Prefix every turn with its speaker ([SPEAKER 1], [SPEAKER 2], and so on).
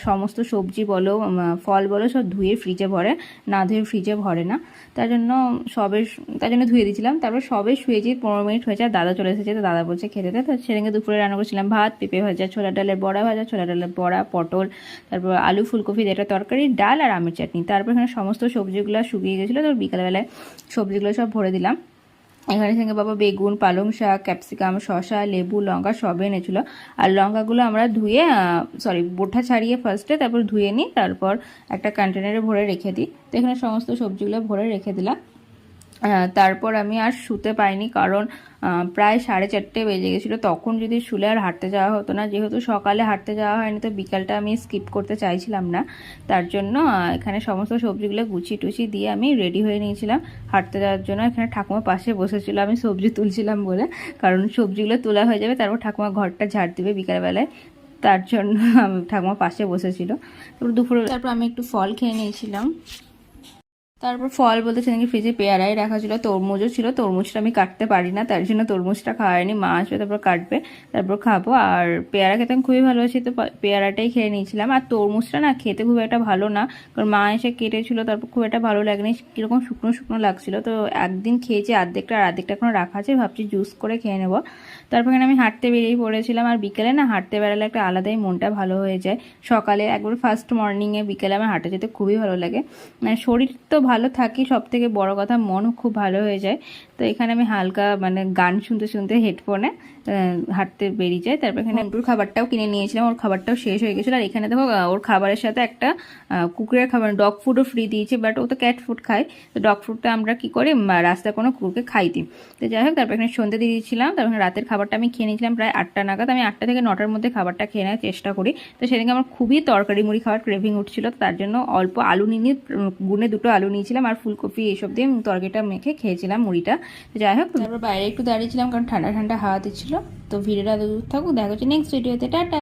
[SPEAKER 1] সমস্ত সবজি বলো ফল বলো সব ধুয়ে ফ্রিজে ভরে, না ধুয়ে ফ্রিজে ভরে না। তার জন্য ধুয়ে দিয়েছিলাম। তারপর সবে শুয়েছি, 15 মিনিট হয়েছে আর দাদা চলে এসেছে। তো দাদা বলছে খেতে দে। তো সেদিনকে দুপুরে রান্না করেছিলাম ভাত, পেঁপে ভাজা, ছোলা ডালের বড়া ভাজা, ছোলা ডালের বড়া, পটল, তারপর আলু ফুলকপি দিয়ে একটা তরকারি, ডাল আর আমের চাটনি। তারপর এখানে সমস্ত সবজিগুলো শুকিয়ে গেছিলো, তো বিকালবেলায় সবজিগুলো সব ভরে দিলাম। এখানে সঙ্গে বাবা বেগুন, পালং শাক, ক্যাপসিকাম, শসা, লেবু, লঙ্কা সব এনেছিল। আর লঙ্কাগুলো আমরা ধুয়ে বোটা ছাড়িয়ে ফার্স্টে, তারপর ধুয়ে নিই, তারপর একটা কন্টেনারে ভরে রেখে দিই। তো এখানে সমস্ত সবজিগুলো ভরে রেখে দিলাম। তারপর আমি আর শুতে পাইনি, কারণ প্রায় 4:30 বেজে গেছিলো। তখন যদি শুলে আর হাঁটতে যাওয়া হতো না, যেহেতু সকালে হাঁটতে যাওয়া হয়নি তো বিকালটা আমি স্কিপ করতে চাইছিলাম না। তার জন্য এখানে সমস্ত সবজিগুলো গুছিয়ে টুছিয়ে দিয়ে আমি রেডি হয়ে নিয়েছিলাম হাঁটতে যাওয়ার জন্য। এখানে ঠাকুমা পাশে বসেছিল, আমি সবজি তুলছিলাম বলে, কারণ সবজিগুলো তোলা হয়ে যাবে তারপর ঠাকুমা ঘরটা ঝাড় দিবে বিকালবেলায়। তার জন্য ঠাকুমা পাশে বসেছিল। তারপর আমি একটু ফল খেয়ে নিয়েছিলাম। তারপর ফল বলতে সেদিনকে ফ্রিজে পেয়ারাই রাখা ছিল, তরমুজও ছিল। তরমুজটা আমি কাটতে পারি না, তার জন্য তরমুজটা খাওয়াইনি। মা আসবে তারপর কাটবে, তারপর খাবো। আর পেয়ারা খেতে আমি খুবই ভালোবাসি, তো পেয়ারাটাই খেয়ে নিয়েছিলাম। আর তরমুজটা না খেতে খুব একটা ভালো না, কারণ মা এসে কেটেছিল, তারপর খুব একটা ভালো লাগেনি, কীরকম শুকনো শুকনো লাগছিল। তো একদিন খেয়েছি অর্ধেকটা, আর অর্ধেকটা এখনো রাখা আছে, ভাবছি জুস করে খেয়ে নেবো। তারপর এখানে আমি হাঁটতে বেরিয়ে পড়েছিলাম। আর বিকেলে না হাঁটতে বেড়ালে একটা আলাদাই মনটা ভালো হয়ে যায়। সকালে একবার ফার্স্ট মর্নিংয়ে, বিকেলে আমার হাঁটতে যেতে খুবই ভালো লাগে। মানে শরীর তো ভালো থাকি, সব থেকে বড় কথা মনও খুব ভালো হয়ে যায়। তো এখানে আমি হালকা গান শুনতে শুনতে হেডফোনে হাঁটতে বেরিয়ে যাই। তারপর এখানে মন্টুর খাবারটাও কিনে নিয়েছিলাম, ওর খাবারটাও শেষ হয়ে গেছিলো। আর এখানে দেখো ওর খাবারের সাথে একটা কুকুরের খাবার ডগ ফুডও ফ্রি দিয়েছে, বাট ও তো ক্যাট ফুড খায়। তো ডগ ফুডটা আমরা কি করি, রাস্তায় কোনো কুকুরকে খাই দিই। তো যাই হোক, তারপর এখানে সন্ধ্যে দিয়ে দিয়েছিলাম। তারপর রাতের খাবারটা আমি খেয়ে নিয়েছিলাম প্রায় 8টা নাগাদ। আমি 8টা থেকে 9টার মধ্যে খাবারটা খেয়ে নেওয়ার চেষ্টা করি। তো সেদিনকে আমার খুবই তরকারি মুড়ি খাওয়ার ক্রেভিং উঠছিল, তার জন্য অল্প আলু নিয়ে গুনে 2টো আলু নিয়েছিলাম, আর ফুলকপি এইসব দিয়ে তরকারিটা মেখে খেয়েছিলাম মুড়িটা। তো যাই হোক, তারপর বাইরে একটু দাঁড়িয়েছিলাম কারণ ঠান্ডা ঠান্ডা হাওয়া দিচ্ছিল। তো ভিডিওটা দূর থাকুক, দেখা হচ্ছে নেক্সট ভিডিওতে, টাটা।